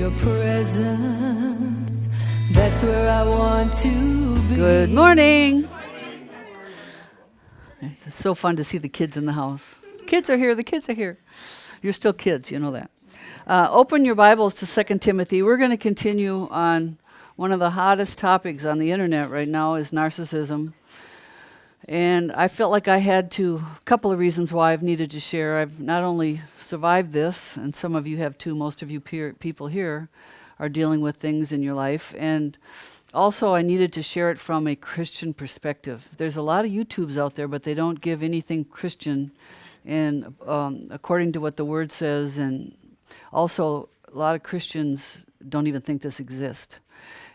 your presence. That's where I want to be. Good morning. It's so fun to see the kids in the house. Kids are here. The kids are here. You're still kids. You know that. Open your Bibles to 2 Timothy. We're going to continue on one of the hottest topics on the internet right now is narcissism. And I felt like I had to, a couple of reasons why I've needed to share. I've not only survived this, and some of you have too, most of you people here are dealing with things in your life. And also I needed to share it from a Christian perspective. There's a lot of YouTubes out there, but they don't give anything Christian. And according to what the Word says, and also a lot of Christians don't even think this exists.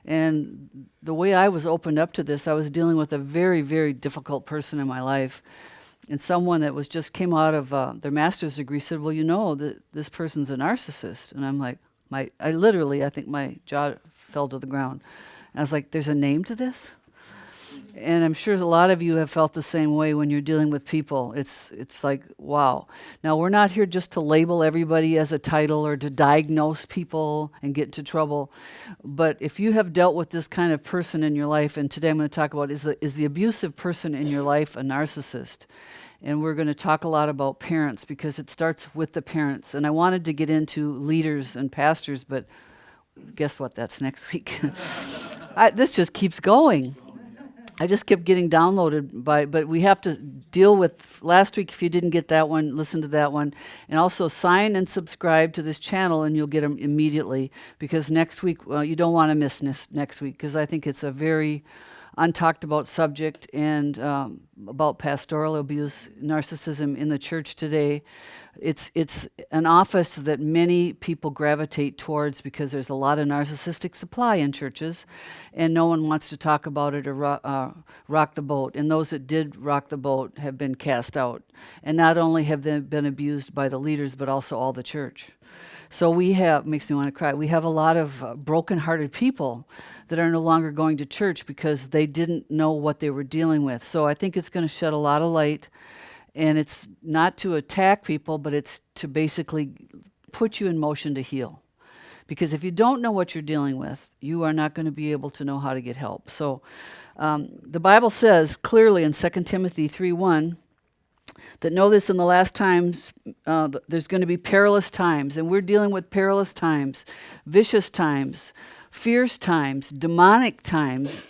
And the way I was opened up to this, I was dealing with a very, very difficult person in my life. And someone that was just came out of their master's degree said, well, you know, that this person's a narcissist. And I'm like, I think my jaw fell to the ground. And I was like, there's a name to this? And I'm sure a lot of you have felt the same way when you're dealing with people. It's like, wow. Now, we're not here just to label everybody as a title or to diagnose people and get into trouble. But if you have dealt with this kind of person in your life, and today I'm going to talk about is the abusive person in your life a narcissist? And we're going to talk a lot about parents because it starts with the parents. And I wanted to get into leaders and pastors, but guess what? That's next week. This just keeps going. I just kept getting downloaded but we have to deal with, last week if you didn't get that one, listen to that one. And also sign and subscribe to this channel and you'll get them immediately because next week, you don't want to miss next week because I think it's a very untalked about subject and about pastoral abuse, narcissism in the church today. It's an office that many people gravitate towards because there's a lot of narcissistic supply in churches and no one wants to talk about it or rock the boat. And those that did rock the boat have been cast out. And not only have they been abused by the leaders, but also all the church. So makes me want to cry, we have a lot of broken-hearted people that are no longer going to church because they didn't know what they were dealing with. So I think it's going to shed a lot of light, and it's not to attack people, but it's to basically put you in motion to heal. Because if you don't know what you're dealing with, you are not going to be able to know how to get help. So the Bible says clearly in 2 Timothy 3:1, that know this in the last times, there's going to be perilous times, and we're dealing with perilous times, vicious times, fierce times, demonic times.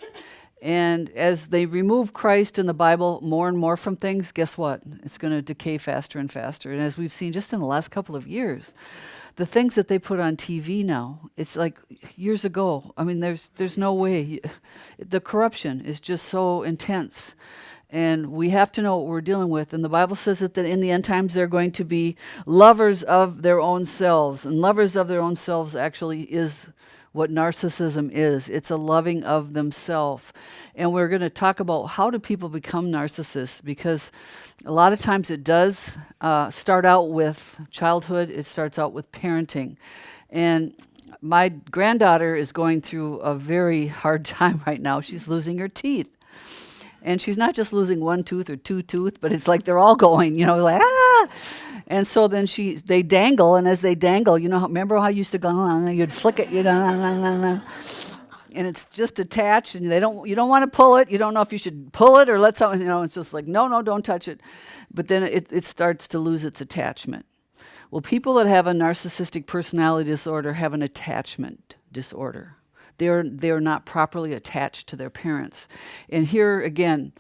And as they remove Christ in the Bible more and more from things, guess what? It's going to decay faster and faster. And as we've seen just in the last couple of years, the things that they put on TV now, it's like years ago. I mean, there's no way. The corruption is just so intense. And we have to know what we're dealing with. And the Bible says that in the end times they're going to be lovers of their own selves. And lovers of their own selves actually is what narcissism is. It's a loving of themselves. And we're going to talk about how do people become narcissists, because a lot of times it does start out with childhood. It starts out with parenting. And my granddaughter is going through a very hard time right now. She's losing her teeth. And she's not just losing one tooth or two teeth, but it's like they're all going, like, ah! And so then they dangle, and as they dangle, remember how you used to go, you'd flick it, and it's just attached, and you don't want to pull it. You don't know if you should pull it or let someone, it's just like, no, don't touch it. But then it starts to lose its attachment. Well, people that have a narcissistic personality disorder have an attachment disorder. They are not properly attached to their parents. And here again,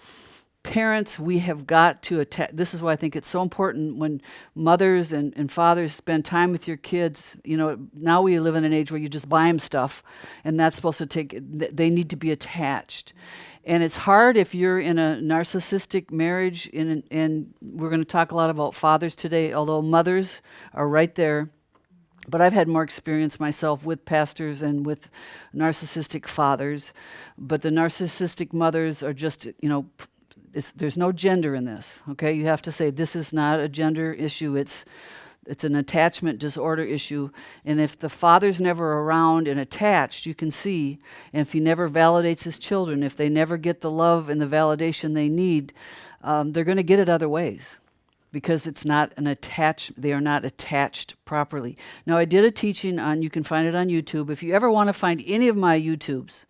parents, we have got to attach. This is why I think it's so important when mothers and fathers spend time with your kids. Now we live in an age where you just buy them stuff, and that's supposed to they need to be attached. And it's hard if you're in a narcissistic marriage, and we're going to talk a lot about fathers today, although mothers are right there. But I've had more experience myself with pastors and with narcissistic fathers. But the narcissistic mothers are just, there's no gender in this, okay? You have to say this is not a gender issue. It's an attachment disorder issue. And if the father's never around and attached, you can see, and if he never validates his children, if they never get the love and the validation they need, they're going to get it other ways. because it's not an attached, they are not attached properly. Now, I did a teaching on, you can find it on YouTube. If you ever want to find any of my YouTubes,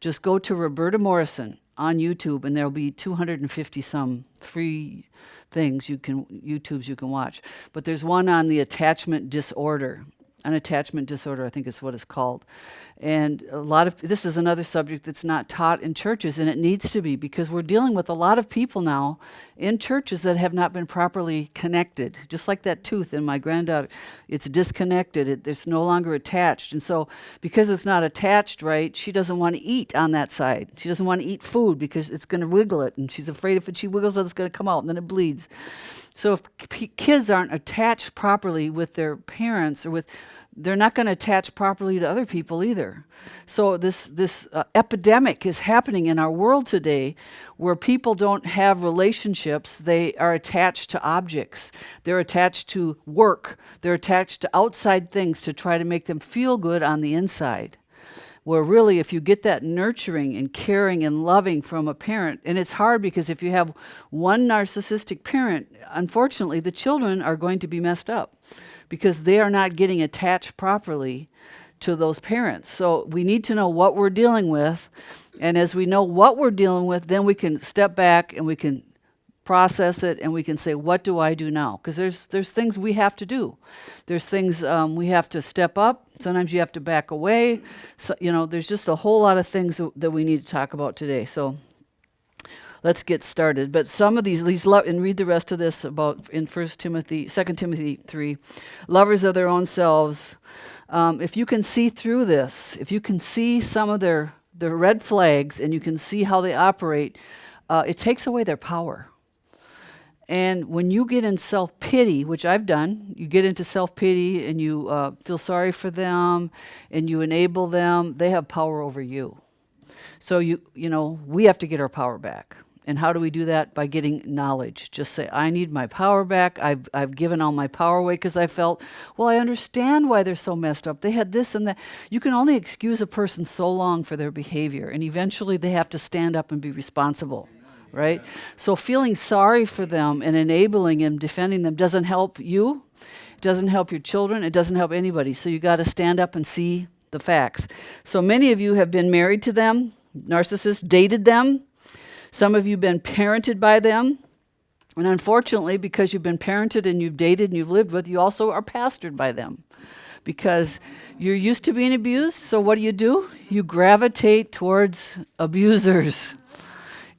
just go to Roberta Morrison on YouTube, and there'll be 250 some free things YouTubes you can watch. But there's one on the attachment disorder. An attachment disorder, I think is what it's called. And this is another subject that's not taught in churches, and it needs to be, because we're dealing with a lot of people now in churches that have not been properly connected. Just like that tooth in my granddaughter, it's disconnected, it's no longer attached. And so because it's not attached right, she doesn't want to eat on that side. She doesn't want to eat food because it's going to wiggle it, and she's afraid if she wiggles it, it's going to come out, and then it bleeds. So if kids aren't attached properly with their parents, or they're not going to attach properly to other people either. So this epidemic is happening in our world today, where people don't have relationships. They are attached to objects. They're attached to work. They're attached to outside things to try to make them feel good on the inside. Where really, if you get that nurturing and caring and loving from a parent, and it's hard because if you have one narcissistic parent, unfortunately, the children are going to be messed up because they are not getting attached properly to those parents. So we need to know what we're dealing with, and as we know what we're dealing with, then we can step back and we can process it, and we can say, what do I do now? Because there's things we have to do. There's things we have to step up. Sometimes you have to back away. So, there's just a whole lot of things that we need to talk about today. So let's get started. But some of these and read the rest of this about in 2 Timothy 3, lovers of their own selves. If you can see through this, if you can see some of their red flags, and you can see how they operate, it takes away their power. And when you get in self-pity, which I've done, you get into self-pity and you feel sorry for them and you enable them, they have power over you. So we have to get our power back. And how do we do that? By getting knowledge. Just say, I need my power back. I've given all my power away because I felt, well, I understand why they're so messed up. They had this and that. You can only excuse a person so long for their behavior, and eventually they have to stand up and be responsible. Right? So feeling sorry for them and enabling and defending them doesn't help you, it doesn't help your children, it doesn't help anybody. So you got to stand up and see the facts. So many of you have been married to them, narcissists, dated them. Some of you have been parented by them. And unfortunately, because you've been parented and you've dated and you've lived with, you also are pastored by them. Because you're used to being abused, so what do? You gravitate towards abusers.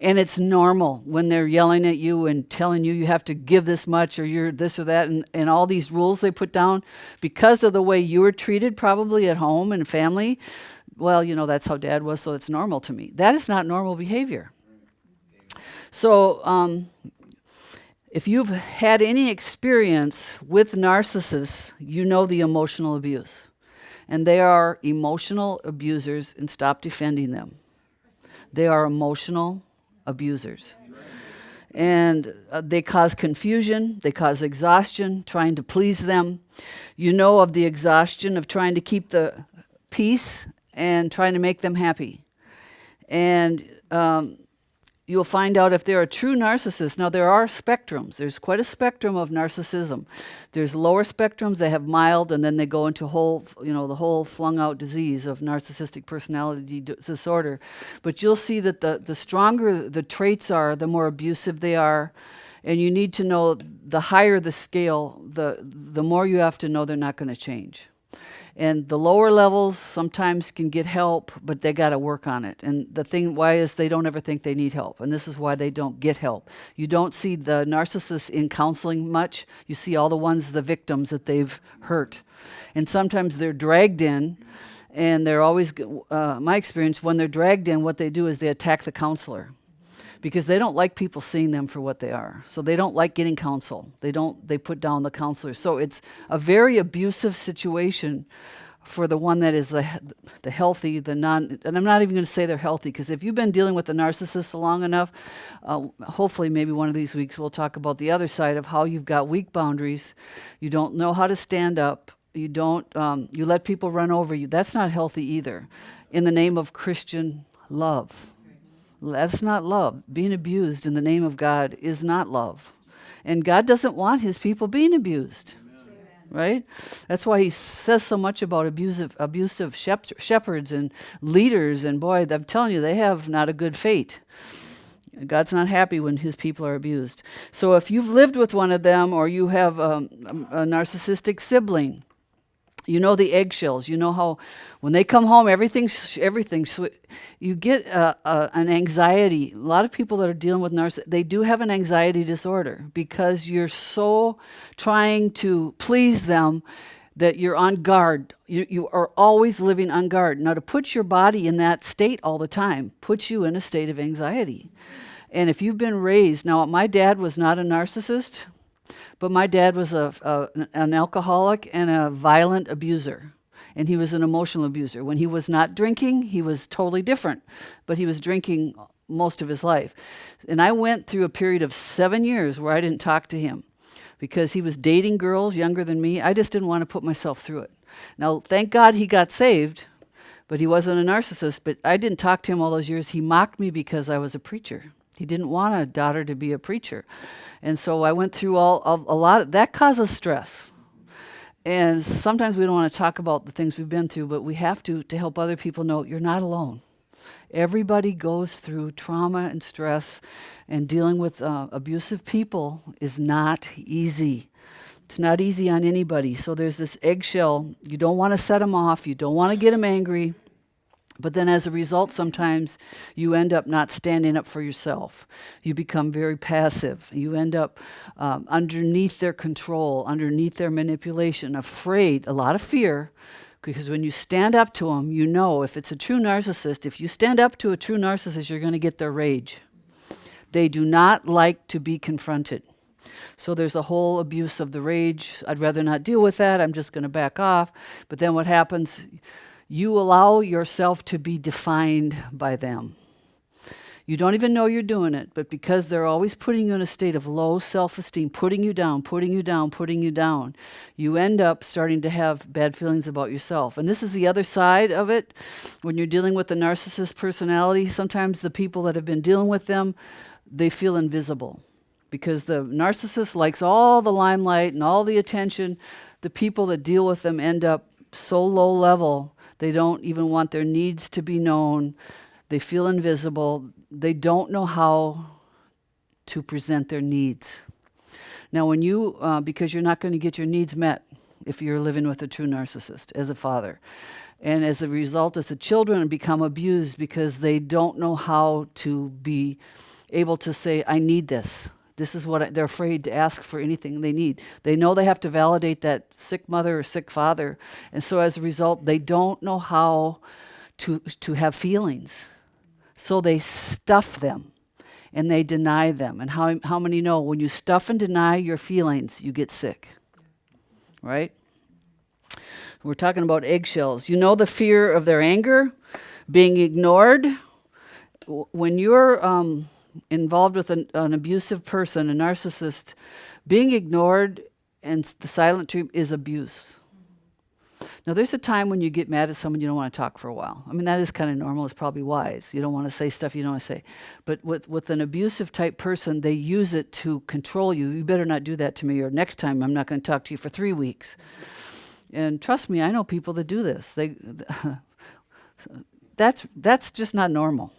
And it's normal when they're yelling at you and telling you have to give this much or you're this or that, and all these rules they put down because of the way you were treated probably at home and family. Well, that's how Dad was, so it's normal to me. That is not normal behavior. So if you've had any experience with narcissists, you know the emotional abuse. And they are emotional abusers, and stop defending them. They are emotional abusers. And they cause confusion, they cause exhaustion, trying to please them. You know of the exhaustion of trying to keep the peace and trying to make them happy. And you'll find out if they're a true narcissist. Now, there are spectrums. There's quite a spectrum of narcissism. There's lower spectrums, they have mild, and then they go into the whole flung-out disease of narcissistic personality disorder. But you'll see that the stronger the traits are, the more abusive they are. And you need to know the higher the scale, the more you have to know they're not going to change. And the lower levels sometimes can get help, but they got to work on it. And the thing why is they don't ever think they need help. And this is why they don't get help. You don't see the narcissists in counseling much. You see all the ones, the victims that they've hurt. And sometimes they're dragged in, and they're always, my experience, when they're dragged in, what they do is they attack the counselor. Because they don't like people seeing them for what they are. So they don't like getting counsel. They put down the counselor. So it's a very abusive situation for the one that is the healthy, and I'm not even going to say they're healthy, because if you've been dealing with the narcissist long enough, hopefully maybe one of these weeks we'll talk about the other side of how you've got weak boundaries. You don't know how to stand up. You let people run over you. That's not healthy either. In the name of Christian love. That's not love. Being abused in the name of God is not love. And God doesn't want his people being abused. Right? That's why he says so much about abusive shepherds and leaders. And boy, I'm telling you, they have not a good fate. God's not happy when his people are abused. So if you've lived with one of them, or you have a narcissistic sibling, you know the eggshells. You know how when they come home, everything's you get an anxiety. A lot of people that are dealing with they do have an anxiety disorder because you're so trying to please them that you're on guard. You are always living on guard. Now, to put your body in that state all the time puts you in a state of anxiety. And if you've been raised, now my dad was not a narcissist, but my dad was an alcoholic and a violent abuser. And he was an emotional abuser. When he was not drinking, he was totally different. But he was drinking most of his life. And I went through a period of 7 years where I didn't talk to him because he was dating girls younger than me. I just didn't want to put myself through it. Now, thank God he got saved, but he wasn't a narcissist. But I didn't talk to him all those years. He mocked me because I was a preacher. He didn't want a daughter to be a preacher. And so I went through a lot. That causes stress. And sometimes we don't want to talk about the things we've been through, but we have to help other people know you're not alone. Everybody goes through trauma and stress, and dealing with abusive people is not easy. It's not easy on anybody. So there's this eggshell. You don't want to set them off. You don't want to get them angry. But then as a result, sometimes you end up not standing up for yourself. You become very passive. You end up underneath their control, underneath their manipulation, afraid, a lot of fear, because when you stand up to them, you know if it's a true narcissist, if you stand up to a true narcissist, you're going to get their rage. They do not like to be confronted. So there's a whole abuse of the rage. I'd rather not deal with that. I'm just going to back off. But then what happens? You allow yourself to be defined by them. You don't even know you're doing it, but because they're always putting you in a state of low self-esteem, putting you down, you end up starting to have bad feelings about yourself. And this is the other side of it. When you're dealing with the narcissist personality, sometimes the people that have been dealing with them, they feel invisible because the narcissist likes all the limelight and all the attention. The people that deal with them end up so low level, they don't even want their needs to be known. They feel invisible. They don't know how to present their needs. Now, when you, because you're not going to get your needs met if you're living with a true narcissist as a father. And as a result, as the children become abused because they don't know how to be able to say, I need this. This is what they're afraid to ask for anything they need. They know they have to validate that sick mother or sick father. And so as a result, they don't know how to have feelings. So they stuff them and they deny them. And how many know when you stuff and deny your feelings, you get sick, right? We're talking about eggshells. You know the fear of their anger, being ignored. When you're involved with an abusive person, a narcissist, being ignored and the silent treatment is abuse. Now, there's a time when you get mad at someone, you don't want to talk for a while. I mean, that is kind of normal. It's probably wise. You don't want to say stuff you don't want to say. But with an abusive type person, they use it to control you. You better not do that to me, or next time I'm not going to talk to you for 3 weeks. And trust me, I know people that do this. That's just not normal.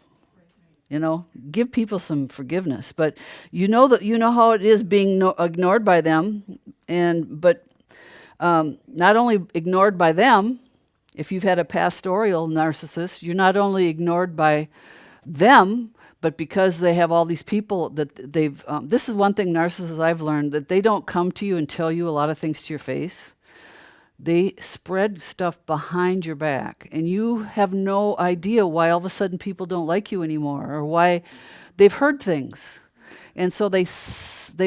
You know, give people some forgiveness. But you know how it is being ignored by them, but not only ignored by them. If you've had a pastoral narcissist, you're not only ignored by them, but because they have all these people that they've. This is one thing narcissists I've learned, that they don't come to you and tell you a lot of things to your face. They spread stuff behind your back, and you have no idea why all of a sudden people don't like you anymore, or why they've heard things. And so they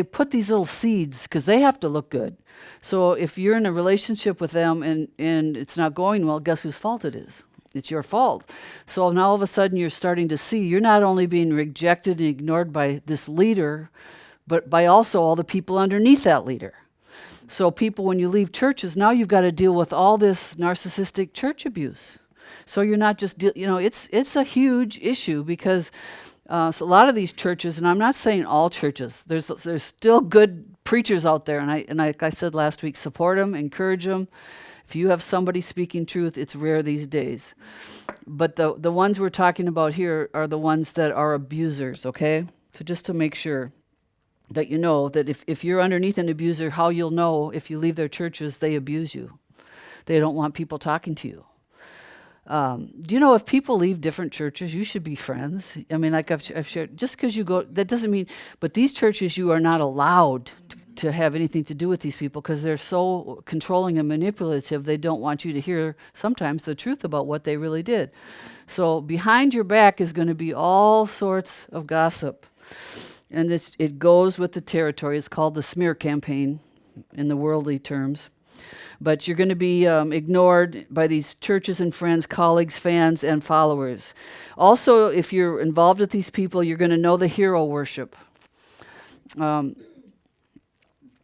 put these little seeds because they have to look good. So if you're in a relationship with them and it's not going well, guess whose fault it is? It's your fault. So now all of a sudden you're starting to see you're not only being rejected and ignored by this leader, but by also all the people underneath that leader. So people, when you leave churches, now you've got to deal with all this narcissistic church abuse. So you're not just, it's a huge issue because So a lot of these churches, and I'm not saying all churches, there's still good preachers out there, and like I said last week, support them, encourage them. If you have somebody speaking truth, it's rare these days. But the ones we're talking about here are the ones that are abusers, okay? So just to make sure that you know that if you're underneath an abuser, how you'll know if you leave their churches, they abuse you. They don't want people talking to you. Do you know if people leave different churches, you should be friends? I mean, like I've shared, just because you go, that doesn't mean, but these churches, you are not allowed to have anything to do with these people because they're so controlling and manipulative, they don't want you to hear sometimes the truth about what they really did. So behind your back is going to be all sorts of gossip. And it goes with the territory. It's called the smear campaign in the worldly terms. But you're going to be ignored by these churches and friends, colleagues, fans, and followers. Also, if you're involved with these people, you're going to know the hero worship.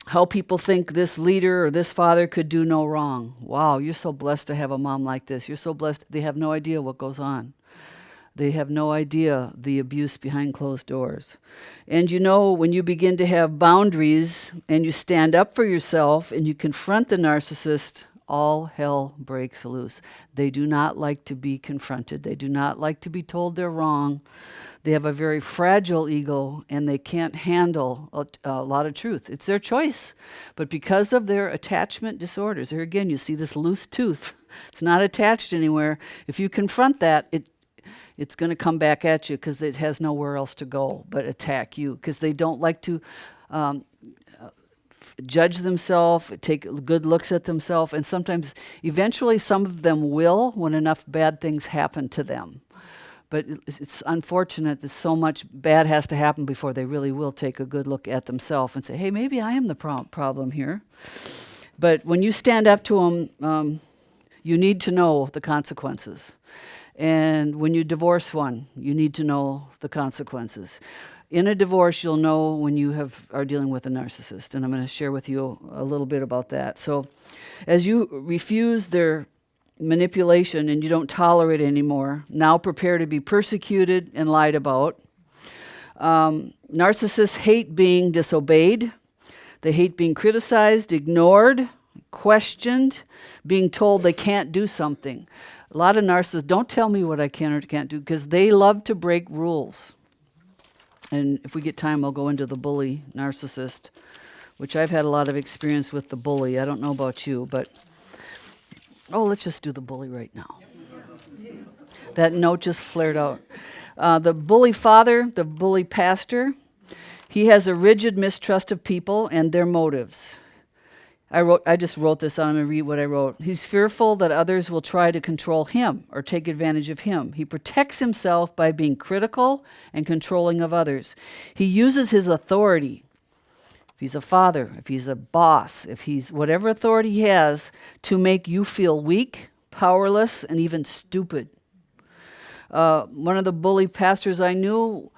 How people think this leader or this father could do no wrong. Wow, you're so blessed to have a mom like this. You're so blessed. They have no idea what goes on. They have no idea the abuse behind closed doors. And you know, when you begin to have boundaries and you stand up for yourself and you confront the narcissist, all hell breaks loose. They do not like to be confronted. They do not like to be told they're wrong. They have a very fragile ego and they can't handle a lot of truth. It's their choice. But because of their attachment disorders, here again, you see this loose tooth. It's not attached anywhere. If you confront that, it's going to come back at you because it has nowhere else to go but attack you because they don't like to judge themselves, take good looks at themselves, and sometimes, eventually, some of them will when enough bad things happen to them. But it's unfortunate that so much bad has to happen before they really will take a good look at themselves and say, hey, maybe I am the problem here. But when you stand up to them, you need to know the consequences. And when you divorce one, you need to know the consequences. In a divorce, you'll know when you are dealing with a narcissist, and I'm going to share with you a little bit about that. So as you refuse their manipulation and you don't tolerate it anymore, now prepare to be persecuted and lied about. Narcissists hate being disobeyed. They hate being criticized, ignored, questioned, being told they can't do something. A lot of narcissists, don't tell me what I can or can't do, because they love to break rules. And if we get time, I'll go into the bully narcissist, which I've had a lot of experience with the bully. I don't know about you, but, let's just do the bully right now. That note just flared out. The bully father, the bully pastor, he has a rigid mistrust of people and their motives. I just wrote this on. I'm going to read what I wrote. He's fearful that others will try to control him or take advantage of him. He protects himself by being critical and controlling of others. He uses his authority, if he's a father, if he's a boss, if he's whatever authority he has, to make you feel weak, powerless, and even stupid. One of the bully pastors I knew,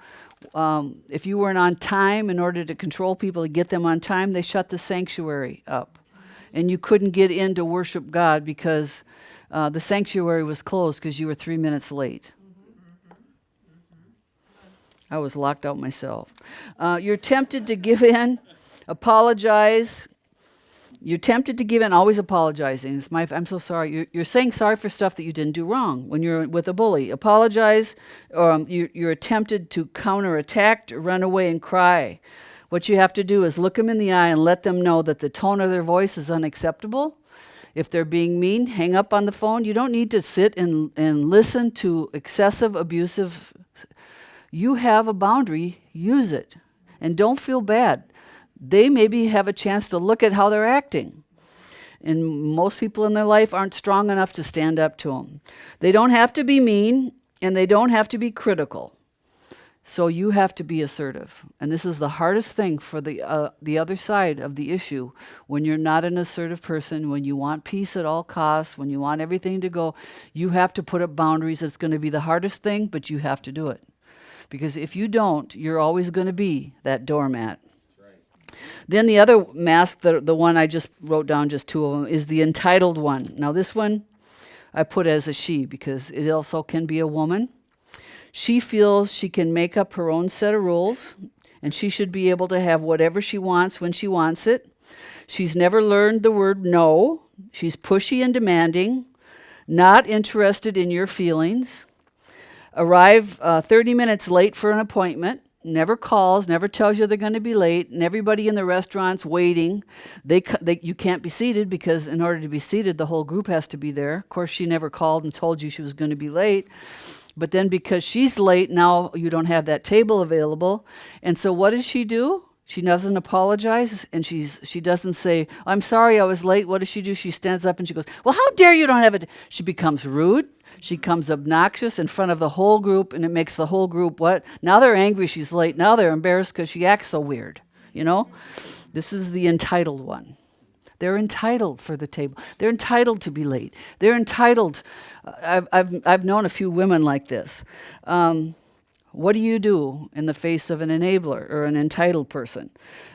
if you weren't on time, in order to control people, to get them on time, they shut the sanctuary up. And you couldn't get in to worship God because the sanctuary was closed because you were 3 minutes late. I was locked out myself. You're tempted to give in, apologize. You're tempted to give in, always apologizing. I'm so sorry. You're saying sorry for stuff that you didn't do wrong when you're with a bully. Apologize. You're tempted to counterattack, or run away and cry. What you have to do is look them in the eye and let them know that the tone of their voice is unacceptable. If they're being mean, hang up on the phone. You don't need to sit and listen to excessive, abusive. You have a boundary, use it. And don't feel bad. They maybe have a chance to look at how they're acting. And most people in their life aren't strong enough to stand up to them. They don't have to be mean, and they don't have to be critical. So you have to be assertive. And this is the hardest thing for the other side of the issue. When you're not an assertive person, when you want peace at all costs, when you want everything to go, you have to put up boundaries. It's going to be the hardest thing, but you have to do it. Because if you don't, you're always going to be that doormat. Then the other mask, the one I just wrote down, just two of them, is the entitled one. Now this one I put as a she because it also can be a woman. She feels she can make up her own set of rules, and she should be able to have whatever she wants when she wants it. She's never learned the word no. She's pushy and demanding, not interested in your feelings. Arrive 30 minutes late for an appointment, never calls, never tells you they're going to be late, and everybody in the restaurant's waiting. You can't be seated because in order to be seated, the whole group has to be there. Of course, she never called and told you she was going to be late. But then because she's late, now you don't have that table available. And so what does she do? She doesn't apologize, and she doesn't say, I'm sorry I was late. What does she do? She stands up and she goes, well, how dare you don't have it? She becomes rude. She becomes obnoxious in front of the whole group, and it makes the whole group what? Now they're angry she's late. Now they're embarrassed because she acts so weird, you know? This is the entitled one. They're entitled for the table. They're entitled to be late. They're entitled. I've known a few women like this. What do you do in the face of an enabler or an entitled person?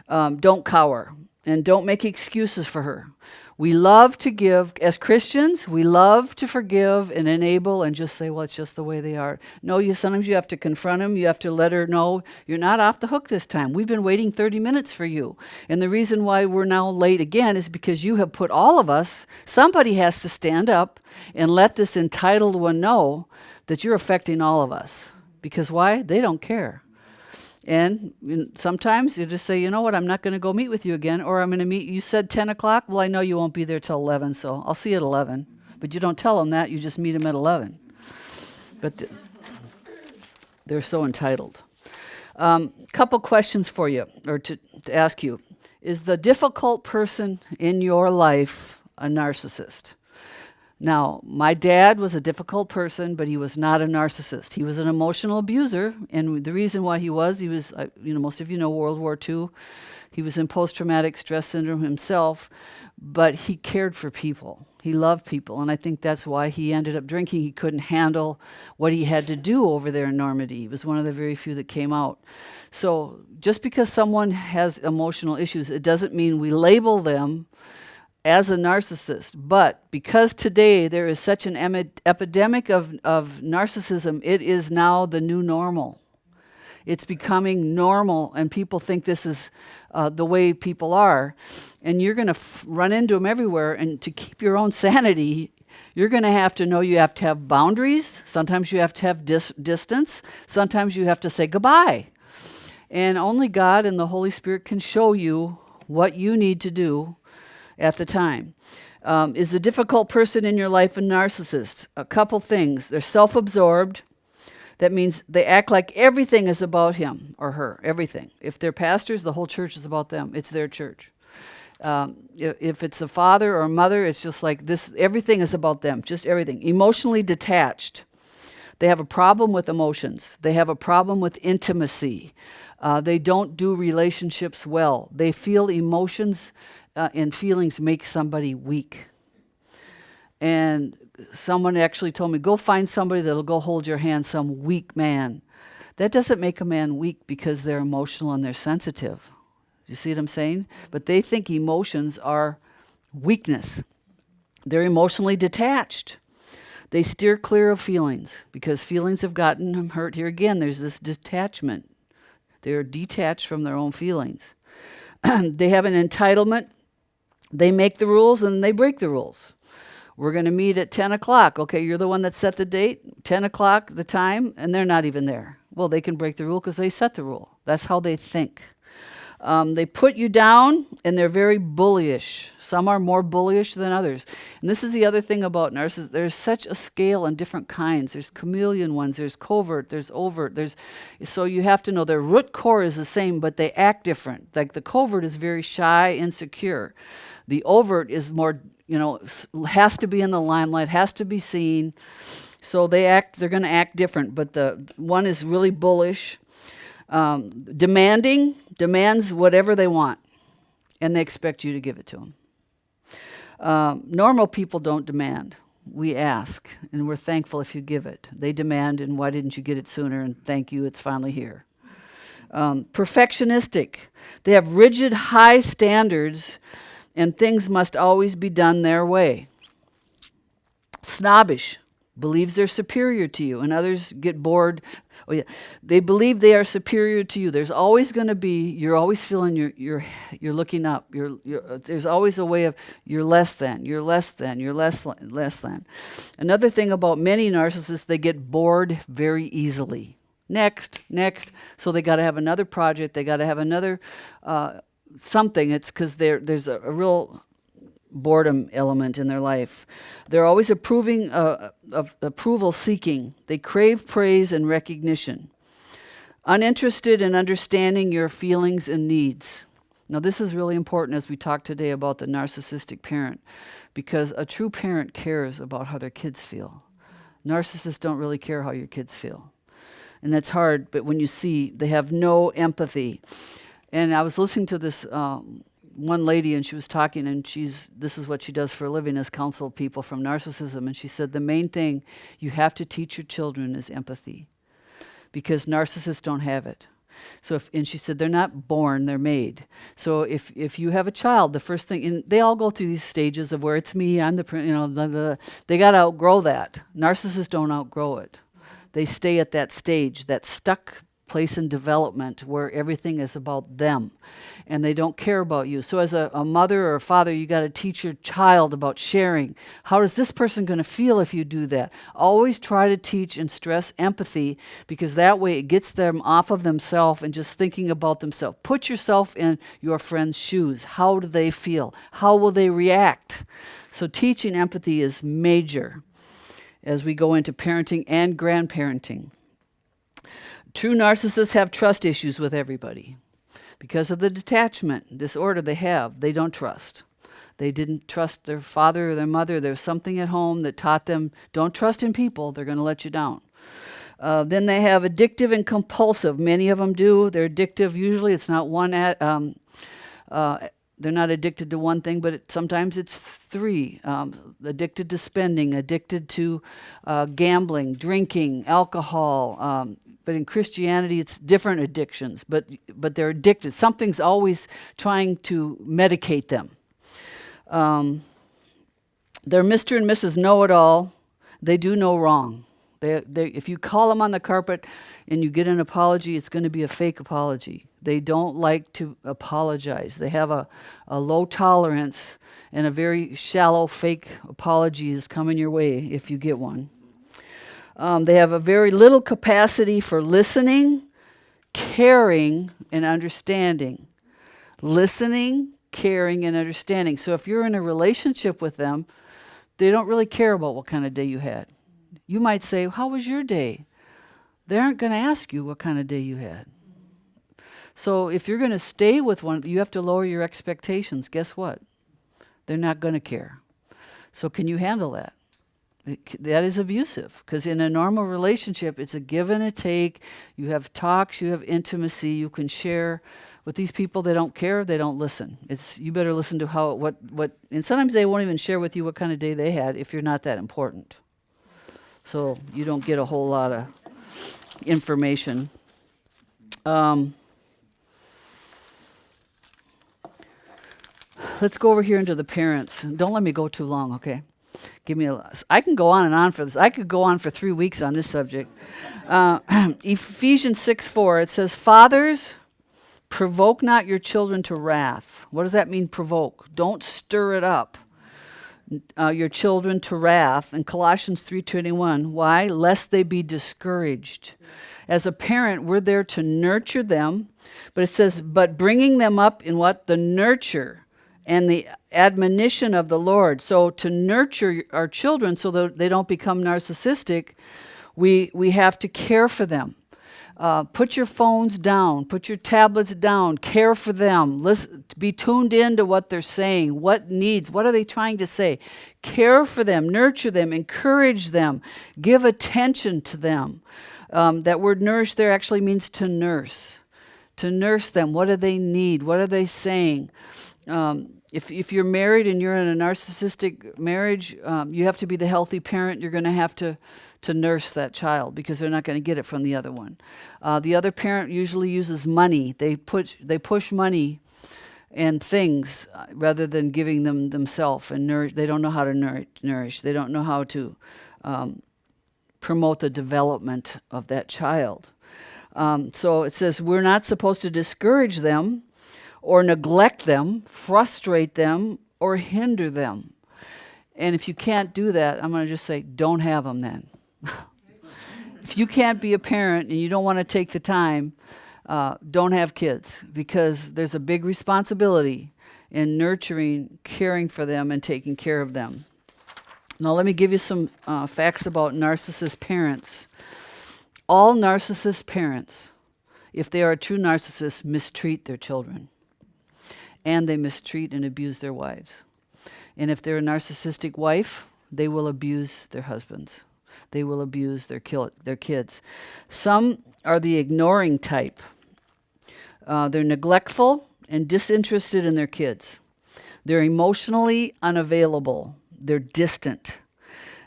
Don't cower and don't make excuses for her. We love to give, as Christians, we love to forgive and enable and just say, well, it's just the way they are. No, sometimes you have to confront them. You have to let her know you're not off the hook this time. We've been waiting 30 minutes for you. And the reason why we're now late again is because you have put all of us, somebody has to stand up and let this entitled one know that you're affecting all of us. Because why? They don't care. And sometimes you just say, you know what, I'm not going to go meet with you again, or I'm going to meet, you said 10 o'clock, well, I know you won't be there till 11, so I'll see you at 11. But you don't tell them that, you just meet them at 11. But they're so entitled. Couple questions for you, or to ask you. Is the difficult person in your life a narcissist? Now, my dad was a difficult person, but he was not a narcissist. He was an emotional abuser, and the reason why he was, most of you know World War II. He was in post-traumatic stress syndrome himself, but he cared for people. He loved people, and I think that's why he ended up drinking. He couldn't handle what he had to do over there in Normandy. He was one of the very few that came out. So just because someone has emotional issues, it doesn't mean we label them as a narcissist. But because today there is such an epidemic of narcissism, it is now the new normal. It's becoming normal, and people think this is the way people are. And you're going to run into them everywhere, and to keep your own sanity, you're going to have to know you have to have boundaries. Sometimes you have to have distance. Sometimes you have to say goodbye. And only God and the Holy Spirit can show you what you need to do at the time. Is the difficult person in your life a narcissist? A couple things. They're self-absorbed. That means they act like everything is about him or her, everything. If they're pastors, the whole church is about them. It's their church. If it's a father or a mother, it's just like this, everything is about them, just everything. Emotionally detached. They have a problem with emotions. They have a problem with intimacy. They don't do relationships well. They feel emotions and feelings make somebody weak. And someone actually told me, go find somebody that'll go hold your hand, some weak man. That doesn't make a man weak because they're emotional and they're sensitive. You see what I'm saying? But they think emotions are weakness. They're emotionally detached. They steer clear of feelings because feelings have gotten them hurt. Here again, there's this detachment. They're detached from their own feelings. They have an entitlement. They make the rules and they break the rules. We're going to meet at 10 o'clock. Okay, you're the one that set the date, 10 o'clock, the time, and they're not even there. Well, they can break the rule because they set the rule. That's how they think. They put you down, and they're very bullyish. Some are more bullyish than others. And this is the other thing about narcissists. There's such a scale and different kinds. There's chameleon ones, there's covert, there's overt. So you have to know their root core is the same, but they act different. Like the covert is very shy, insecure. The overt is more, has to be in the limelight, has to be seen. So they're going to act different. But the one is really bullish. Demands whatever they want, and they expect you to give it to them. Normal people don't demand. We ask, and we're thankful if you give it. They demand, and why didn't you get it sooner? And thank you, it's finally here. Perfectionistic. They have rigid, high standards, and things must always be done their way. Snobbish. believes they're superior to you, and others get bored. Oh yeah, they believe they are superior to you. There's always going to be, you're always feeling you're looking up. There's always a way of you're less than, you're less than, you're less than. Another thing about many narcissists, they get bored very easily. Next. So they got to have another project. They got to have another something. It's because there's a real boredom element in their life. They're always approval seeking. They crave praise and recognition. Uninterested in understanding your feelings and needs. Now this is really important as we talk today about the narcissistic parent, because a true parent cares about how their kids feel. Narcissists don't really care how your kids feel. And that's hard, but when you see they have no empathy. And I was listening to this one lady, and she was talking, and this is what she does for a living, is counsel people from narcissism. And she said the main thing you have to teach your children is empathy, because narcissists don't have it. So and she said they're not born, they're made. So if you have a child, the first thing, and they all go through these stages of where it's me, I'm they got to outgrow that. Narcissists don't outgrow it. They stay at that stage, that stuck place in development where everything is about them and they don't care about you. So as a mother or a father, you got to teach your child about sharing. How is this person going to feel if you do that? Always try to teach and stress empathy, because that way it gets them off of themselves and just thinking about themselves. Put yourself in your friend's shoes. How do they feel? How will they react? So teaching empathy is major as we go into parenting and grandparenting. True narcissists have trust issues with everybody. Because of the detachment disorder they have, they don't trust. They didn't trust their father or their mother. There's something at home that taught them, don't trust in people, they're going to let you down. Then they have addictive and compulsive. Many of them do. They're addictive. Usually it's not one they're not addicted to one thing, but sometimes it's three. Addicted to spending, addicted to gambling, drinking, alcohol. But in Christianity, it's different addictions, but they're addicted. Something's always trying to medicate them. They're Mr. and Mrs. Know-It-All. They do no wrong. If you call them on the carpet and you get an apology, it's going to be a fake apology. They don't like to apologize. They have a low tolerance, and a very shallow fake apology is coming your way if you get one. They have a very little capacity for listening, caring, and understanding. Listening, caring, and understanding. So if you're in a relationship with them, they don't really care about what kind of day you had. You might say, how was your day? They aren't going to ask you what kind of day you had. So if you're going to stay with one, you have to lower your expectations. Guess what? They're not going to care. So can you handle that? That is abusive, because in a normal relationship, it's a give and a take. You have talks, you have intimacy, you can share. With these people, they don't care, they don't listen. You better listen to what, and sometimes they won't even share with you what kind of day they had if you're not that important. So you don't get a whole lot of information. Let's go over here into the parents. Don't let me go too long, okay? I can go on and on for this. I could go on for 3 weeks on this subject. Ephesians 6:4, it says, Fathers, provoke not your children to wrath. What does that mean, provoke? Don't stir it up. Your children to wrath. And Colossians 3:21, why? Lest they be discouraged. As a parent, we're there to nurture them, but it says, but bringing them up in what? The nurture and the admonition of the Lord. So to nurture our children so that they don't become narcissistic, we have to care for them. Put your phones down, put your tablets down, care for them. Listen, be tuned in to what they're saying, what are they trying to say? Care for them, nurture them, encourage them, give attention to them. That word nourish there actually means to nurse. To nurse them. What do they need? What are they saying? If you're married and you're in a narcissistic marriage, you have to be the healthy parent. You're going to have to nurse that child because they're not going to get it from the other one. The other parent usually uses money. They push money and things rather than giving them themselves and nourish. They don't know how to nourish. They don't know how to promote the development of that child. So it says we're not supposed to discourage them or neglect them, frustrate them, or hinder them. And if you can't do that, I'm going to just say, don't have them then. If you can't be a parent and you don't want to take the time, don't have kids, because there's a big responsibility in nurturing, caring for them, and taking care of them. Now let me give you some facts about narcissist parents. All narcissist parents, if they are a true narcissist, mistreat their children. And they mistreat and abuse their wives. And if they're a narcissistic wife, they will abuse their husbands. They will abuse their kids. Some are the ignoring type. They're neglectful and disinterested in their kids. They're emotionally unavailable. They're distant.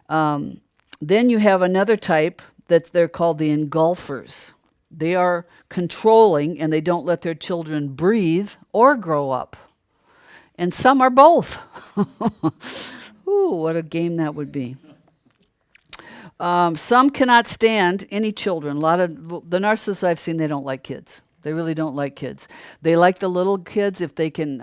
Then you have another type that they're called the engulfers. They are controlling and they don't let their children breathe or grow up. And some are both. Ooh, what a game that would be. Some cannot stand any children. A lot of the narcissists I've seen, they don't like kids. They really don't like kids. They like the little kids if they can,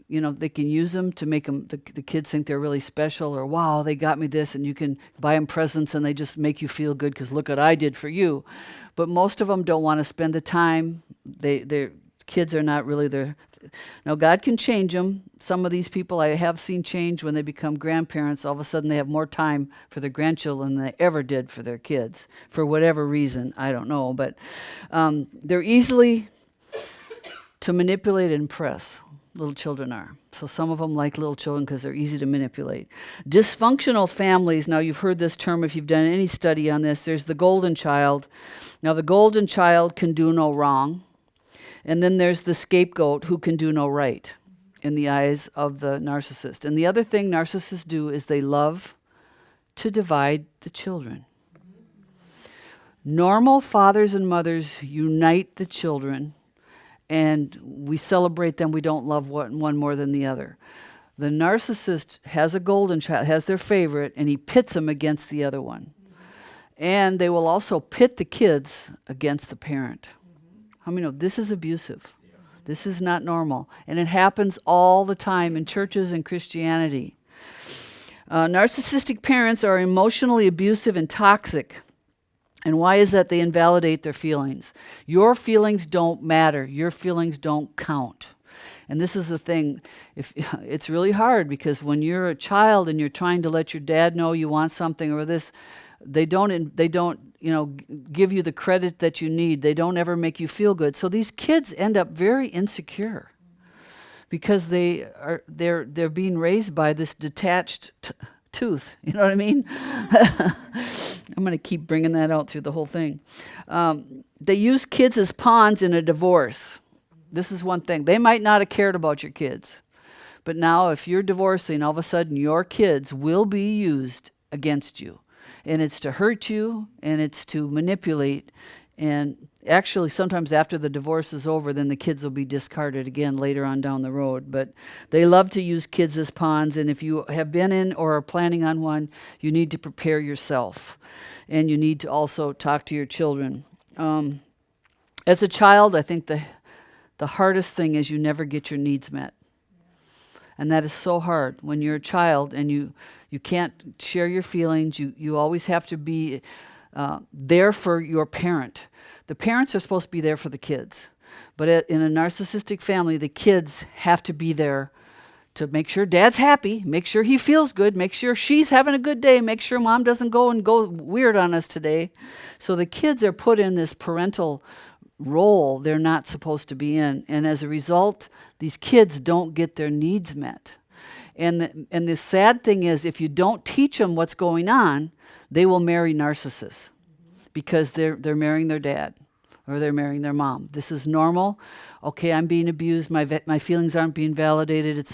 they can use them to make them, the kids think they're really special, or wow, they got me this, and you can buy them presents and they just make you feel good because look what I did for you. But most of them don't want to spend the time. Their kids are not really their. Now, God can change them. Some of these people I have seen change when they become grandparents. All of a sudden, they have more time for their grandchildren than they ever did for their kids, for whatever reason. I don't know. But they're easily to manipulate and impress. Little children are. So some of them like little children because they're easy to manipulate. Dysfunctional families. Now, you've heard this term if you've done any study on this. There's the golden child. Now, the golden child can do no wrong. And then there's the scapegoat who can do no right in the eyes of the narcissist. And the other thing narcissists do is they love to divide the children. Normal fathers and mothers unite the children, and we celebrate them. We don't love one more than the other. The narcissist has a golden child, has their favorite, and he pits them against the other one. And they will also pit the kids against the parent. How many know this is abusive? Yeah. This is not normal. And it happens all the time in churches and Christianity. Narcissistic parents are emotionally abusive and toxic. And why is that? They invalidate their feelings. Your feelings don't matter. Your feelings don't count. And this is the thing. It's really hard because when you're a child and you're trying to let your dad know you want something or this, they don't give you the credit that you need. They don't ever make you feel good. So these kids end up very insecure because they're being raised by this detached tooth. You know what I mean? I'm going to keep bringing that out through the whole thing. They use kids as pawns in a divorce. This is one thing. They might not have cared about your kids. But now if you're divorcing, all of a sudden your kids will be used against you. And it's to hurt you, and it's to manipulate. And actually, sometimes after the divorce is over, then the kids will be discarded again later on down the road. But they love to use kids as pawns. And if you have been in or are planning on one, you need to prepare yourself. And you need to also talk to your children. As a child, I think the hardest thing is you never get your needs met. And that is so hard when you're a child and you can't share your feelings. You always have to be there for your parent. The parents are supposed to be there for the kids. But in a narcissistic family, the kids have to be there to make sure dad's happy, make sure he feels good, make sure she's having a good day, make sure mom doesn't go weird on us today. So the kids are put in this parental role they're not supposed to be in. And as a result, these kids don't get their needs met. And the sad thing is, if you don't teach them what's going on, they will marry narcissists because they're marrying their dad or they're marrying their mom. This is normal. Okay, I'm being abused. My feelings aren't being validated.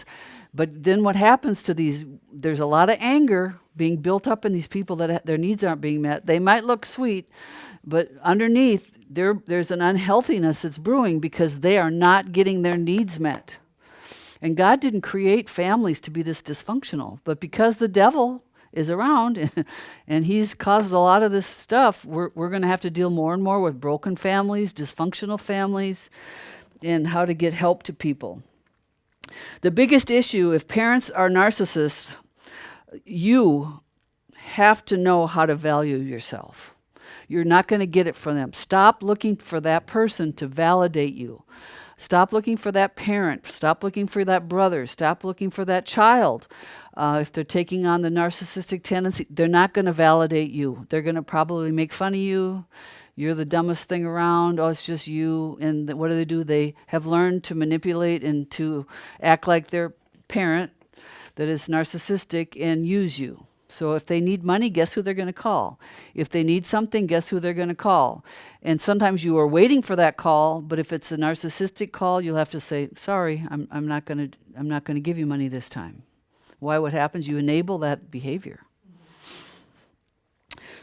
But then what happens to these? There's a lot of anger being built up in these people that their needs aren't being met. They might look sweet, but underneath there's an unhealthiness that's brewing because they are not getting their needs met. And God didn't create families to be this dysfunctional, but because the devil is around and he's caused a lot of this stuff, we're going to have to deal more and more with broken families, dysfunctional families, and how to get help to people. The biggest issue, if parents are narcissists, you have to know how to value yourself. You're not going to get it from them. Stop looking for that person to validate you. Stop looking for that parent. Stop looking for that brother. Stop looking for that child. If they're taking on the narcissistic tendency, they're not going to validate you. They're going to probably make fun of you. You're the dumbest thing around. Oh, it's just you. And what do? They have learned to manipulate and to act like their parent that is narcissistic and use you. So if they need money, guess who they're going to call? If they need something, guess who they're going to call? And sometimes you are waiting for that call, but if it's a narcissistic call, you'll have to say, "Sorry, I'm not going to give you money this time." Why? What happens? You enable that behavior.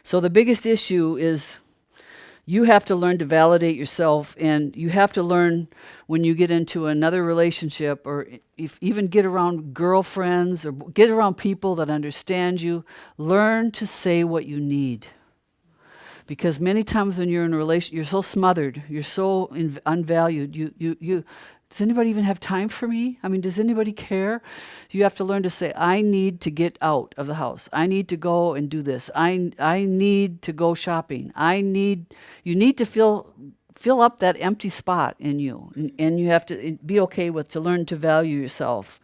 So the biggest issue is you have to learn to validate yourself, and you have to learn when you get into another relationship, or if even get around girlfriends or get around people that understand you, learn to say what you need. Because many times when you're in a relationship, you're so smothered, you're so unvalued. Does anybody even have time for me? I mean, does anybody care? You have to learn to say, I need to get out of the house. I need to go and do this. I need to go shopping. You need to fill up that empty spot in you. And you have to be okay with to learn to value yourself.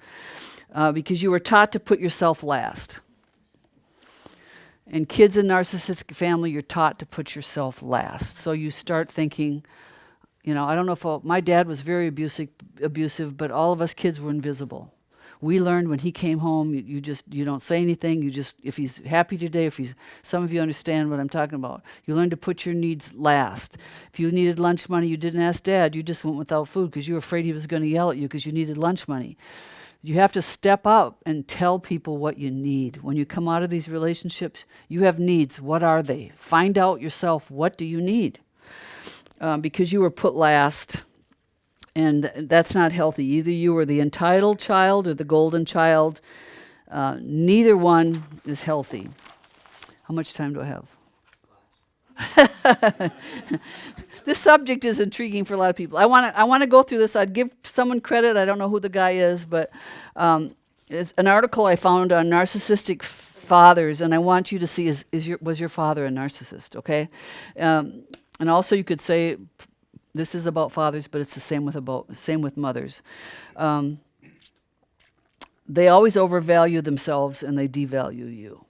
Because you were taught to put yourself last. And kids in narcissistic family, you're taught to put yourself last. So you start thinking, I don't know if my dad was very abusive, but all of us kids were invisible. We learned when he came home, you don't say anything. If he's happy today, some of you understand what I'm talking about. You learn to put your needs last. If you needed lunch money, you didn't ask Dad. You just went without food because you were afraid he was going to yell at you because you needed lunch money. You have to step up and tell people what you need. When you come out of these relationships, you have needs. What are they? Find out yourself, what do you need? Because you were put last, and that's not healthy. Either you were the entitled child or the golden child. Neither one is healthy. How much time do I have? This subject is intriguing for a lot of people. I want to go through this. I'd give someone credit. I don't know who the guy is, but it's an article I found on narcissistic fathers, and I want you to see was your father a narcissist? Okay. And also you could say, this is about fathers, but it's the same with mothers. They always overvalue themselves and they devalue you.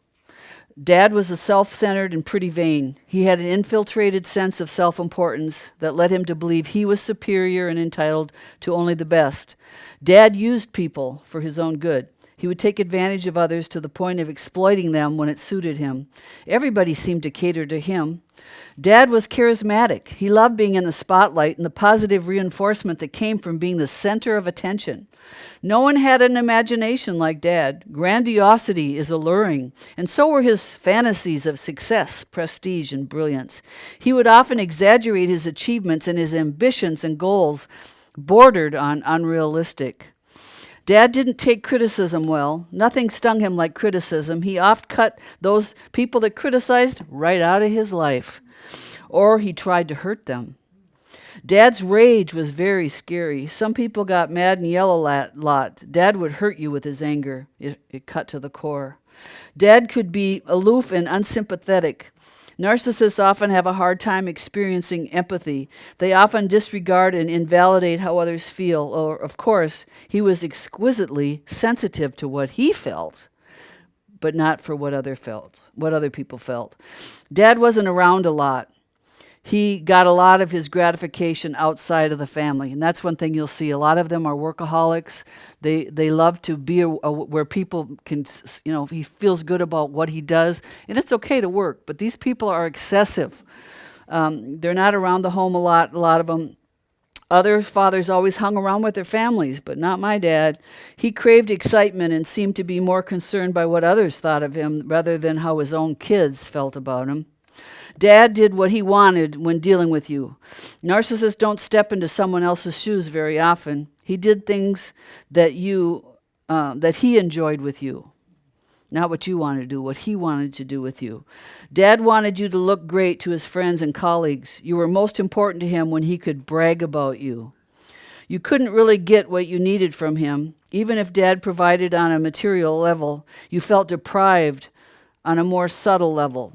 Dad was a self-centered and pretty vain. He had an infiltrated sense of self-importance that led him to believe he was superior and entitled to only the best. Dad used people for his own good. He would take advantage of others to the point of exploiting them when it suited him. Everybody seemed to cater to him. Dad was charismatic. He loved being in the spotlight and the positive reinforcement that came from being the center of attention. No one had an imagination like Dad. Grandiosity is alluring, and so were his fantasies of success, prestige, and brilliance. He would often exaggerate his achievements, and his ambitions and goals bordered on unrealistic. Dad didn't take criticism well. Nothing stung him like criticism. He oft cut those people that criticized right out of his life, or he tried to hurt them. Dad's rage was very scary. Some people got mad and yelled a lot. Dad would hurt you with his anger. It cut to the core. Dad could be aloof and unsympathetic. Narcissists often have a hard time experiencing empathy. They often disregard and invalidate how others feel. Or, of course, he was exquisitely sensitive to what he felt, but not for what other people felt. Dad wasn't around a lot. He got a lot of his gratification outside of the family. And that's one thing you'll see. A lot of them are workaholics. They love to be where people can, he feels good about what he does. And it's okay to work, but these people are excessive. They're not around the home a lot of them. Other fathers always hung around with their families, but not my dad. He craved excitement and seemed to be more concerned by what others thought of him rather than how his own kids felt about him. Dad did what he wanted when dealing with you. Narcissists don't step into someone else's shoes very often. He did things that he enjoyed with you. not what you want to do, what he wanted to do with you. Dad wanted you to look great to his friends and colleagues. You were most important to him when he could brag about you. You couldn't really get what you needed from him. Even if Dad provided on a material level, you felt deprived on a more subtle level.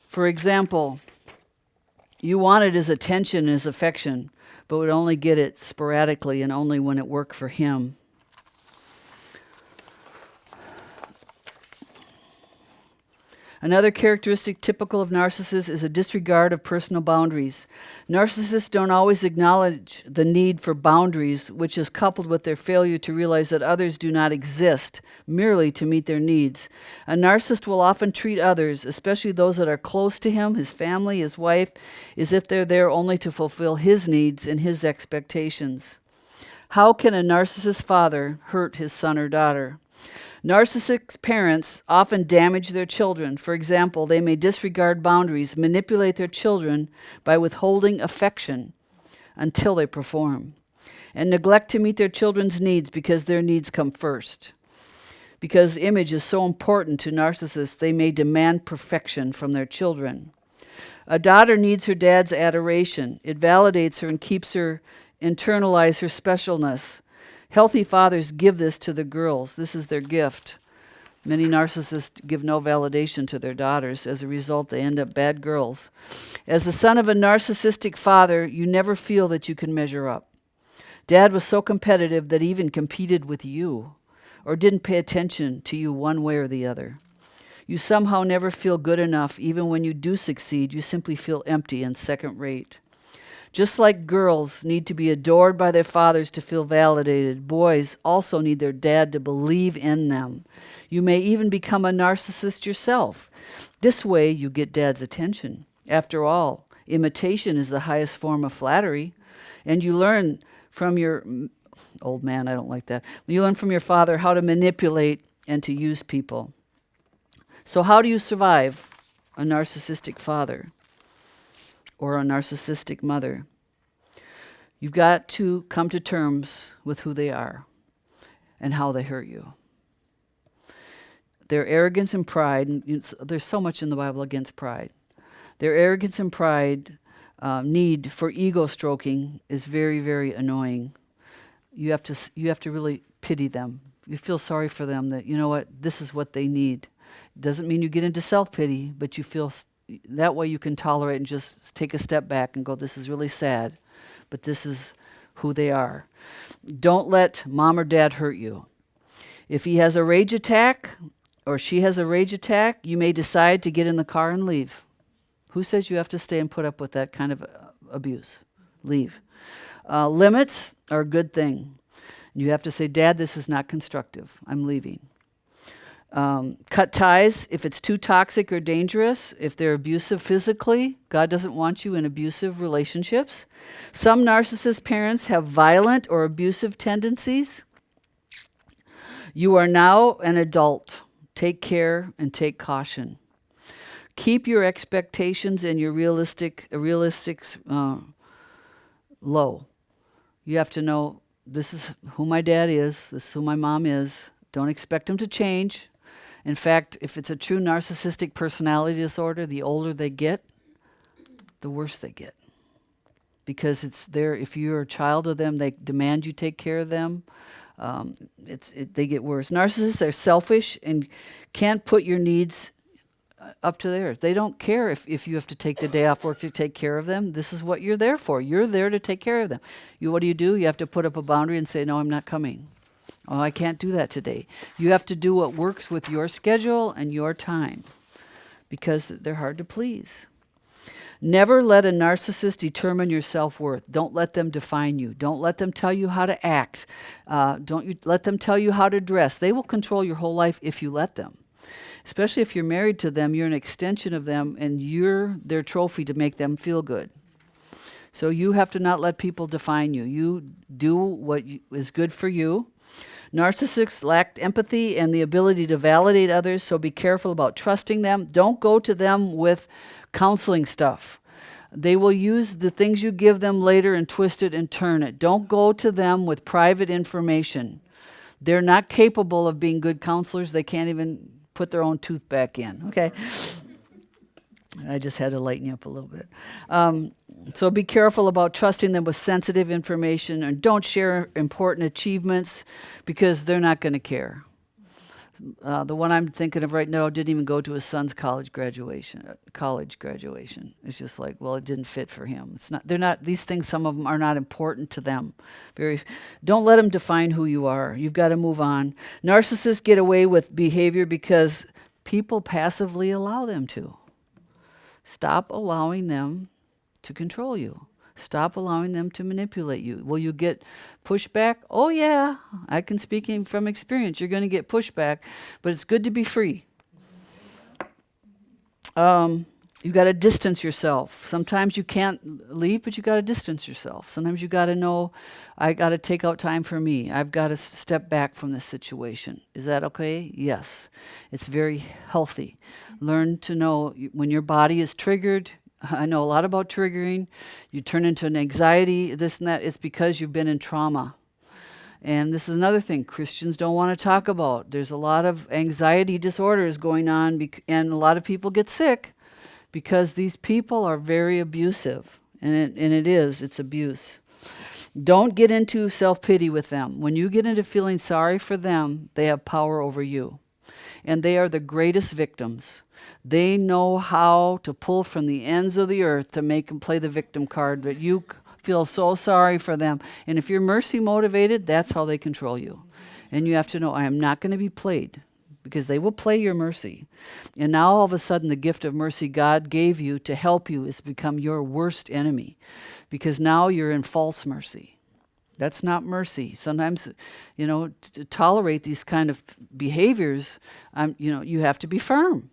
For example, you wanted his attention and his affection, but would only get it sporadically and only when it worked for him. Another characteristic typical of narcissists is a disregard of personal boundaries. Narcissists don't always acknowledge the need for boundaries, which is coupled with their failure to realize that others do not exist merely to meet their needs. A narcissist will often treat others, especially those that are close to him, his family, his wife, as if they're there only to fulfill his needs and his expectations. How can a narcissist father hurt his son or daughter? Narcissistic parents often damage their children. For example, they may disregard boundaries, manipulate their children by withholding affection until they perform, and neglect to meet their children's needs because their needs come first. Because image is so important to narcissists, they may demand perfection from their children. A daughter needs her dad's adoration. It validates her and keeps her internalize her specialness. Healthy fathers give this to the girls. This is their gift. Many narcissists give no validation to their daughters. As a result, they end up bad girls. As the son of a narcissistic father, you never feel that you can measure up. Dad was so competitive that he even competed with you or didn't pay attention to you one way or the other. You somehow never feel good enough. Even when you do succeed, you simply feel empty and second rate. Just like girls need to be adored by their fathers to feel validated, boys also need their dad to believe in them. You may even become a narcissist yourself. This way you get dad's attention. After all, imitation is the highest form of flattery, and you learn from your old man, I don't like that. You learn from your father how to manipulate and to use people. So how do you survive a narcissistic father or a narcissistic mother? You've got to come to terms with who they are and how they hurt you. Their arrogance and pride, and there's so much in the Bible against pride. Their arrogance and pride, need for ego stroking is very, very annoying. You have to really pity them. You feel sorry for them that, you know what, this is what they need. Doesn't mean you get into self-pity, but you feel that way you can tolerate and just take a step back and go, this is really sad, but this is who they are. Don't let mom or dad hurt you. If he has a rage attack or she has a rage attack, you may decide to get in the car and leave. Who says you have to stay and put up with that kind of abuse? Leave. Limits are a good thing. You have to say, Dad, this is not constructive. I'm leaving. Cut ties if it's too toxic or dangerous. If they're abusive physically, God doesn't want you in abusive relationships. Some narcissist parents have violent or abusive tendencies. You are now an adult. Take care and take caution. Keep your expectations and your realistics low. You have to know, this is who my dad is. This is who my mom is. Don't expect them to change. In fact, if it's a true narcissistic personality disorder, the older they get, the worse they get. Because it's there, if you're a child of them, they demand you take care of them. They get worse. Narcissists are selfish and can't put your needs up to theirs. They don't care if you have to take the day off work to take care of them. This is what you're there for. You're there to take care of them. What do? You have to put up a boundary and say, no, I'm not coming. Oh, I can't do that today. You have to do what works with your schedule and your time because they're hard to please. Never let a narcissist determine your self-worth. Don't let them define you. Don't let them tell you how to act. Let them tell you how to dress. They will control your whole life if you let them. Especially if you're married to them, you're an extension of them and you're their trophy to make them feel good. So you have to not let people define you. You do what is good for you. Narcissists lack empathy and the ability to validate others, so be careful about trusting them. Don't go to them with counseling stuff. They will use the things you give them later and twist it and turn it. Don't go to them with private information. They're not capable of being good counselors. They can't even put their own tooth back in, okay? I just had to lighten you up a little bit. So be careful about trusting them with sensitive information, and don't share important achievements because they're not going to care. The one I'm thinking of right now didn't even go to his son's college graduation. It's just like, well, it didn't fit for him. It's not. They're not. These things, some of them are not important to them. Don't let them define who you are. You've got to move on. Narcissists get away with behavior because people passively allow them to. Stop allowing them to control you. Stop allowing them to manipulate you. Will you get pushback? Oh, yeah. I can speak from experience. You're going to get pushback, but it's good to be free. You got to distance yourself. Sometimes you can't leave, but you got to distance yourself. Sometimes you got to know, I got to take out time for me. I've got to step back from this situation. Is that okay? Yes. It's very healthy. Learn to know when your body is triggered. I know a lot about triggering. You turn into an anxiety, this and that. It's because you've been in trauma. And this is another thing Christians don't want to talk about. There's a lot of anxiety disorders going on, and a lot of people get sick because these people are very abusive. And it's abuse. Don't get into self-pity with them. When you get into feeling sorry for them, they have power over you. And they are the greatest victims. They know how to pull from the ends of the earth to make them play the victim card, but you feel so sorry for them. And if you're mercy motivated, that's how they control you. And you have to know, I am not going to be played, because they will play your mercy. And now all of a sudden the gift of mercy God gave you to help you has become your worst enemy, because now you're in false mercy. That's not mercy. Sometimes, to tolerate these kind of behaviors, you have to be firm.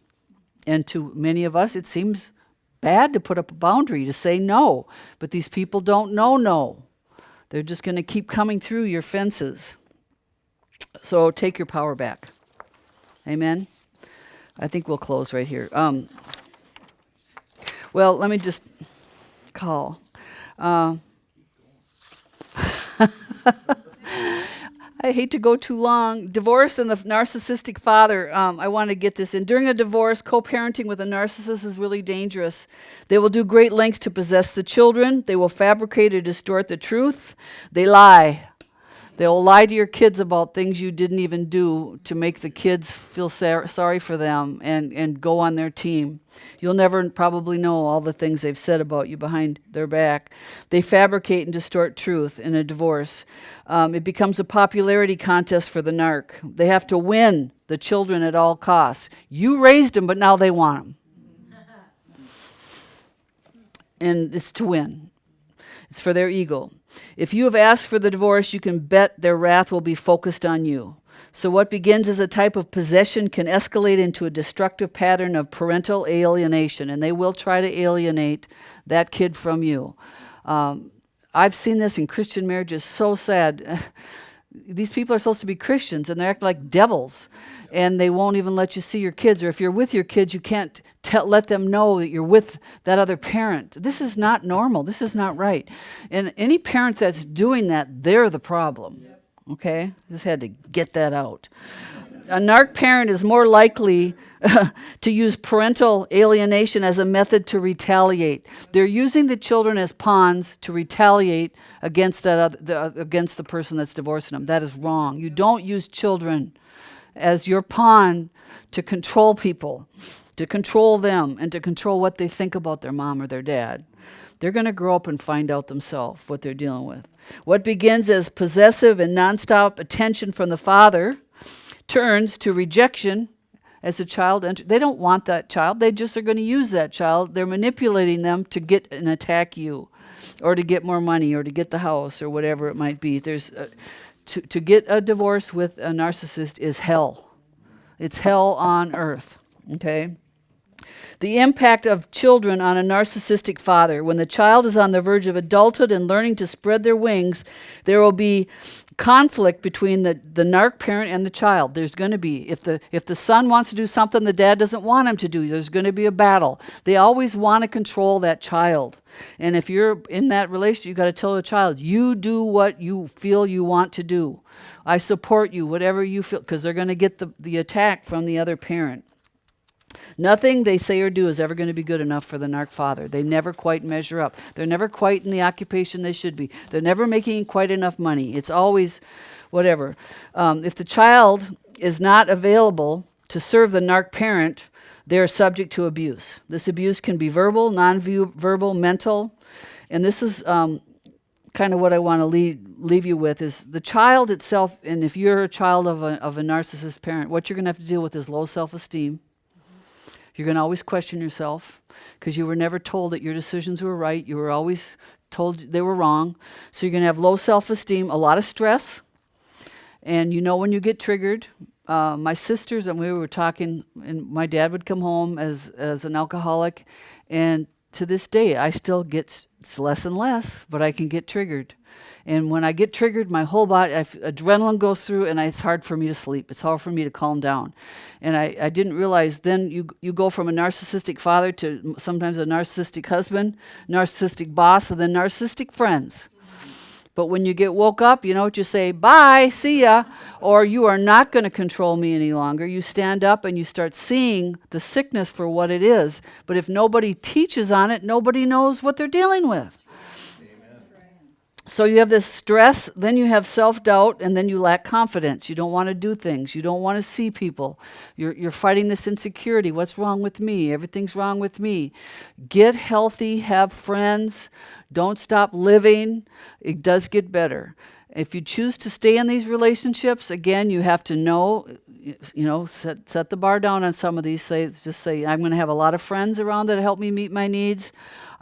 And to many of us, it seems bad to put up a boundary, to say no. But these people don't know no. They're just going to keep coming through your fences. So take your power back. Amen? I think we'll close right here. Well, let me just call. I hate to go too long. Divorce and the narcissistic father. I want to get this in. During a divorce, co-parenting with a narcissist is really dangerous. They will do great lengths to possess the children. They will fabricate or distort the truth. They lie. They'll lie to your kids about things you didn't even do to make the kids feel sorry for them and go on their team. You'll never probably know all the things they've said about you behind their back. They fabricate and distort truth in a divorce. It becomes a popularity contest for the narc. They have to win the children at all costs. You raised them, but now they want them. And it's to win. It's for their ego. If you have asked for the divorce, you can bet their wrath will be focused on you. So what begins as a type of possession can escalate into a destructive pattern of parental alienation, and they will try to alienate that kid from you. I've seen this in Christian marriages, so sad. These people are supposed to be Christians, and they act like devils, and they won't even let you see your kids. Or if you're with your kids, you can't let them know that you're with that other parent. This is not normal. This is not right. And any parent that's doing that, they're the problem. Okay? Just had to get that out. A narc parent is more likely to use parental alienation as a method to retaliate. They're using the children as pawns to retaliate against against the person that's divorcing them. That is wrong. You don't use children as your pawn to control people, to control them, and to control what they think about their mom or their dad. They're going to grow up and find out themselves what they're dealing with. What begins as possessive and nonstop attention from the father turns to rejection as a child enters. They don't want that child. They just are going to use that child. They're manipulating them to get and attack you, or to get more money, or to get the house, or whatever it might be. To get a divorce with a narcissist is hell. It's hell on earth. Okay? The impact of children on a narcissistic father. When the child is on the verge of adulthood and learning to spread their wings, there will be conflict between the narc parent and the child. There's going to be, if the son wants to do something the dad doesn't want him to do, there's going to be a battle. They always want to control that child. And if you're in that relationship, you got to tell the child, you do what you feel you want to do. I support you, whatever you feel, because they're going to get the attack from the other parent. Nothing they say or do is ever going to be good enough for the narc father. They never quite measure up. They're never quite in the occupation they should be. They're never making quite enough money. It's always whatever. If the child is not available to serve the narc parent, they're subject to abuse. This abuse can be verbal, non-verbal, mental. And this is kind of what I want to leave you with is the child itself, and if you're a child of a narcissist parent, what you're going to have to deal with is low self-esteem. You're going to always question yourself because you were never told that your decisions were right. You were always told they were wrong. So you're going to have low self-esteem, a lot of stress. And you know when you get triggered. My sisters and we were talking, and my dad would come home as an alcoholic. And to this day, I still get, it's less and less, but I can get triggered. And when I get triggered, my whole body, adrenaline goes through, and it's hard for me to sleep. It's hard for me to calm down. And I didn't realize then you go from a narcissistic father to sometimes a narcissistic husband, narcissistic boss, and then narcissistic friends. But when you get woke up, you know what you say, bye, see ya, or you are not going to control me any longer. You stand up and you start seeing the sickness for what it is. But if nobody teaches on it, nobody knows what they're dealing with. So you have this stress, then you have self-doubt, and then you lack confidence. You don't want to do things. You don't want to see people. You're fighting this insecurity. What's wrong with me? Everything's wrong with me. Get healthy, have friends. Don't stop living. It does get better. If you choose to stay in these relationships, again, you have to know, set the bar down on some of these. Just say, I'm going to have a lot of friends around that help me meet my needs.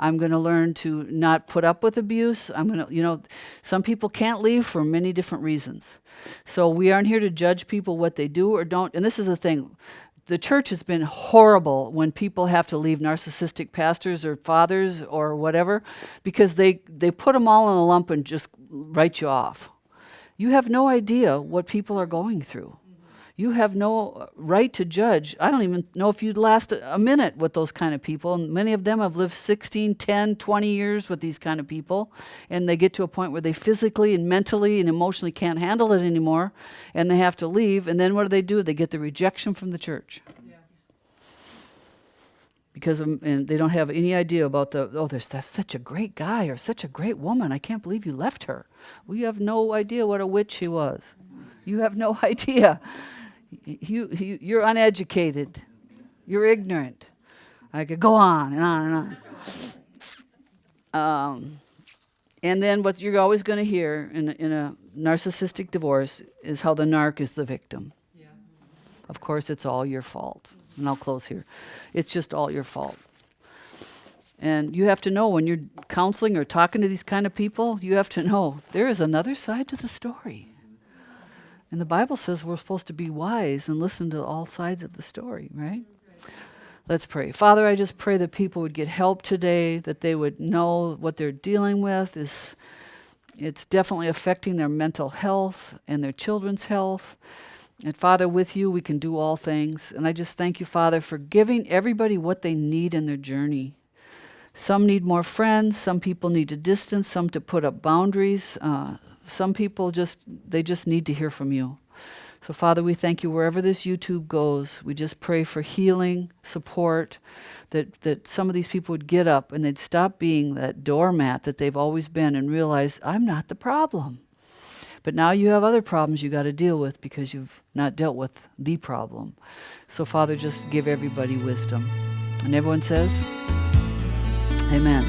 I'm going to learn to not put up with abuse. I'm going to, some people can't leave for many different reasons. So we aren't here to judge people what they do or don't. And this is the thing. The church has been horrible when people have to leave narcissistic pastors or fathers or whatever because they put them all in a lump and just write you off. You have no idea what people are going through. You have no right to judge. I don't even know if you'd last a minute with those kind of people. And many of them have lived 16, 10, 20 years with these kind of people. And they get to a point where they physically and mentally and emotionally can't handle it anymore. And they have to leave. And then what do? They get the rejection from the church. Yeah. Because and they don't have any idea about there's such a great guy or such a great woman. I can't believe you left her. Well, you have no idea what a witch she was. You have no idea. You're uneducated. You're ignorant. I could go on and on and on. And then what you're always going to hear in a narcissistic divorce is how the narc is the victim. Yeah. Of course, it's all your fault. And I'll close here. It's just all your fault. And you have to know when you're counseling or talking to these kind of people, you have to know there is another side to the story. And the Bible says we're supposed to be wise and listen to all sides of the story, right? Let's pray. Father, I just pray that people would get help today, that they would know what they're dealing with. It's definitely affecting their mental health and their children's health. And Father, with you, we can do all things. And I just thank you, Father, for giving everybody what they need in their journey. Some need more friends. Some people need to distance. Some to put up boundaries. Some people just need to hear from you. So Father, we thank you wherever this YouTube goes. We just pray for healing, support, that some of these people would get up and they'd stop being that doormat that they've always been and realize, I'm not the problem. But now you have other problems you got to deal with because you've not dealt with the problem. So Father, just give everybody wisdom. And everyone says, amen.